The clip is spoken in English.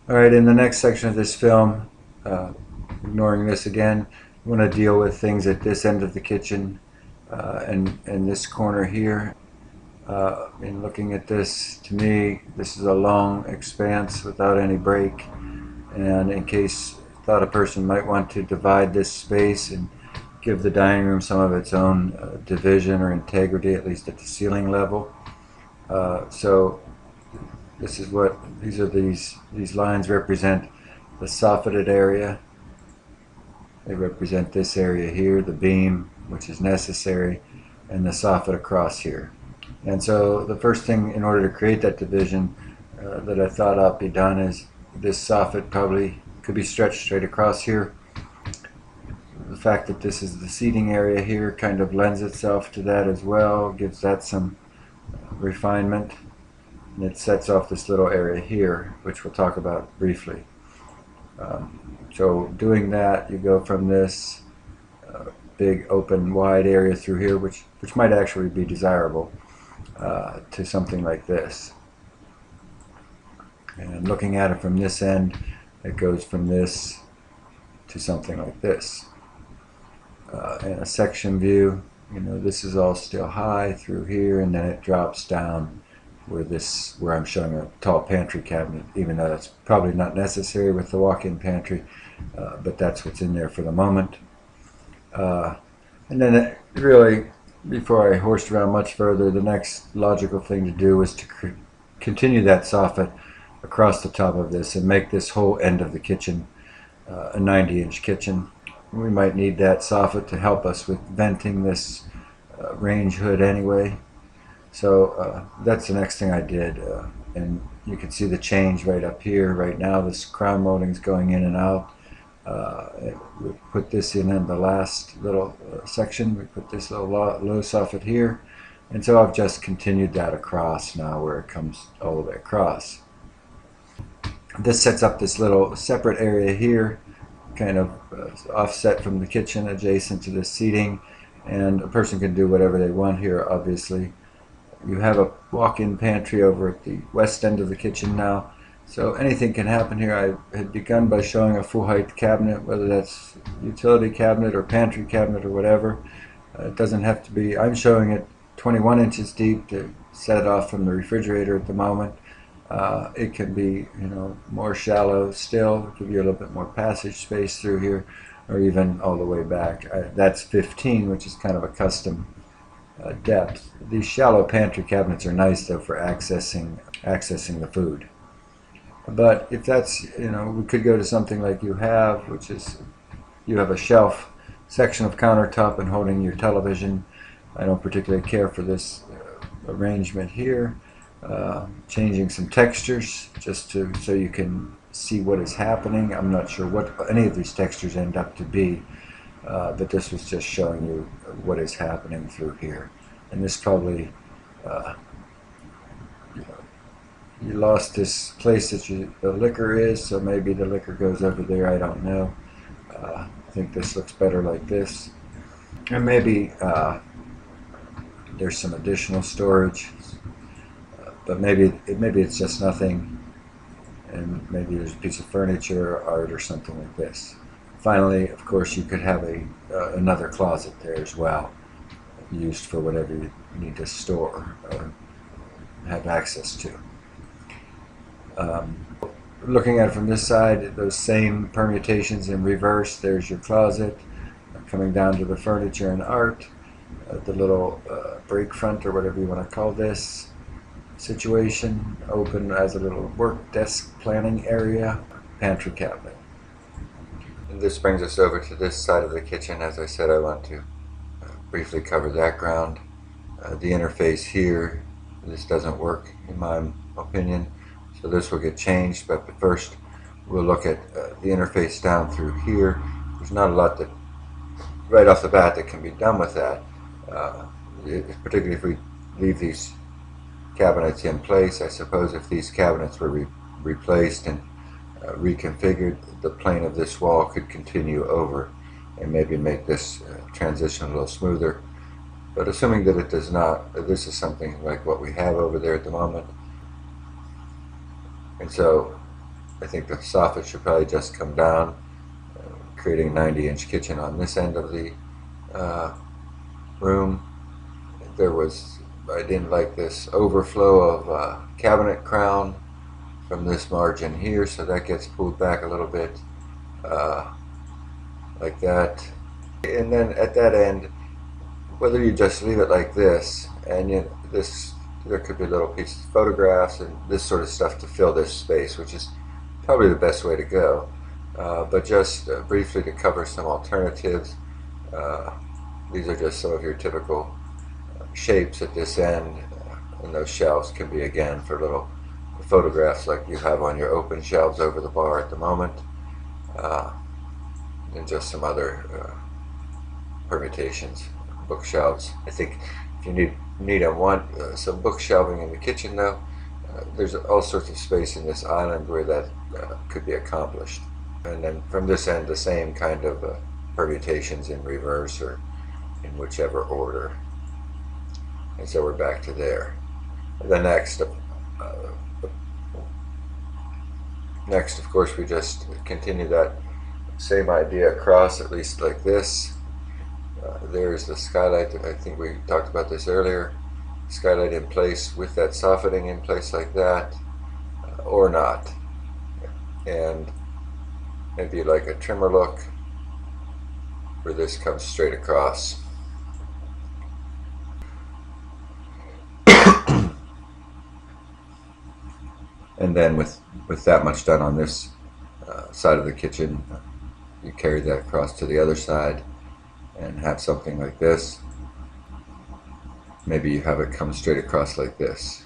Alright, in the next section of this film, ignoring this again, I want to deal with things at this end of the kitchen and this corner here. In looking at this, to me, this is a long expanse without any break, and in case I thought a person might want to divide this space and give the dining room some of its own division or integrity, at least at the ceiling level. So this is what these lines represent: the soffitted area. They represent this area here, the beam, which is necessary, and the soffit across here. And so the first thing, in order to create that division, that I thought ought to be done is this soffit probably could be stretched straight across here. The fact that this is the seating area here kind of lends itself to that as well, gives that some refinement. And it sets off this little area here, which we'll talk about briefly. So doing that, you go from this big open wide area through here, which might actually be desirable, to something like this. And looking at it from this end, it goes from this to something like this. In a section view, you know, this is all still high through here, and then it drops down where I'm showing a tall pantry cabinet, even though that's probably not necessary with the walk-in pantry, but that's what's in there for the moment. And then really, before I horsed around much further, the next logical thing to do was to continue that soffit across the top of this and make this whole end of the kitchen a 90-inch kitchen. We might need that soffit to help us with venting this range hood anyway. So that's the next thing I did, and you can see the change right up here. Right now this crown molding is going in and out. We put this in the last little section. We put this little low soffit here, and so I've just continued that across now where it comes all the way across. This sets up this little separate area here, kind of offset from the kitchen, adjacent to the seating, and a person can do whatever they want here. Obviously, you have a walk-in pantry over at the west end of the kitchen now, so anything can happen here. I had begun by showing a full-height cabinet, whether that's utility cabinet or pantry cabinet or whatever. It doesn't have to be. I'm showing it 21 inches deep to set it off from the refrigerator at the moment. It can be, you know, more shallow still, give you a little bit more passage space through here, or even all the way back. That's 15, which is kind of a custom depth. These shallow pantry cabinets are nice though for accessing the food. But if that's, you know, we could go to something like you have, which is you have a shelf section of countertop and holding your television. I don't particularly care for this arrangement here. Changing some textures just so you can see what is happening. I'm not sure what any of these textures end up to be, but this was just showing you what is happening through here. And this probably, you lost this place that the liquor is, so maybe the liquor goes over there, I don't know. I think this looks better like this. And maybe there's some additional storage, but maybe it's just nothing, and maybe there's a piece of furniture or art or something like this. Finally, of course, you could have another closet there as well, used for whatever you need to store or have access to. Looking at it from this side, those same permutations in reverse. There's your closet, coming down to the furniture and art, the little break front or whatever you want to call this situation, open as a little work desk planning area, pantry cabinet. And this brings us over to this side of the kitchen. As I said, I want to briefly cover that ground. The interface here, this doesn't work in my opinion, so this will get changed, but first we'll look at the interface down through here. There's not a lot that right off the bat that can be done with that, particularly if we leave these cabinets in place. I suppose if these cabinets were replaced and reconfigured, the plane of this wall could continue over and maybe make this transition a little smoother. But assuming that it does not, this is something like what we have over there at the moment. And so I think the soffit should probably just come down, creating a 90-inch kitchen on this end of the room. I didn't like this overflow of cabinet crown from this margin here, so that gets pulled back a little bit, like that. And then at that end, whether you just leave it like this, and there could be little pieces of photographs and this sort of stuff to fill this space, which is probably the best way to go. But just briefly to cover some alternatives, these are just some of your typical shapes at this end, and those shelves can be, again, for little photographs like you have on your open shelves over the bar at the moment, and just some other permutations. Bookshelves. I think if you need and want some book shelving in the kitchen, though, there's all sorts of space in this island where that could be accomplished. And then from this end, the same kind of permutations in reverse or in whichever order. And so we're back to there. And then next, of course, we just continue that same idea across, at least like this. There's the skylight. I think we talked about this earlier. Skylight in place with that soffitting in place like that, or not. And maybe like a trimmer look where this comes straight across. And then with that much done on this side of the kitchen, you carry that across to the other side and have something like this. Maybe you have it come straight across like this.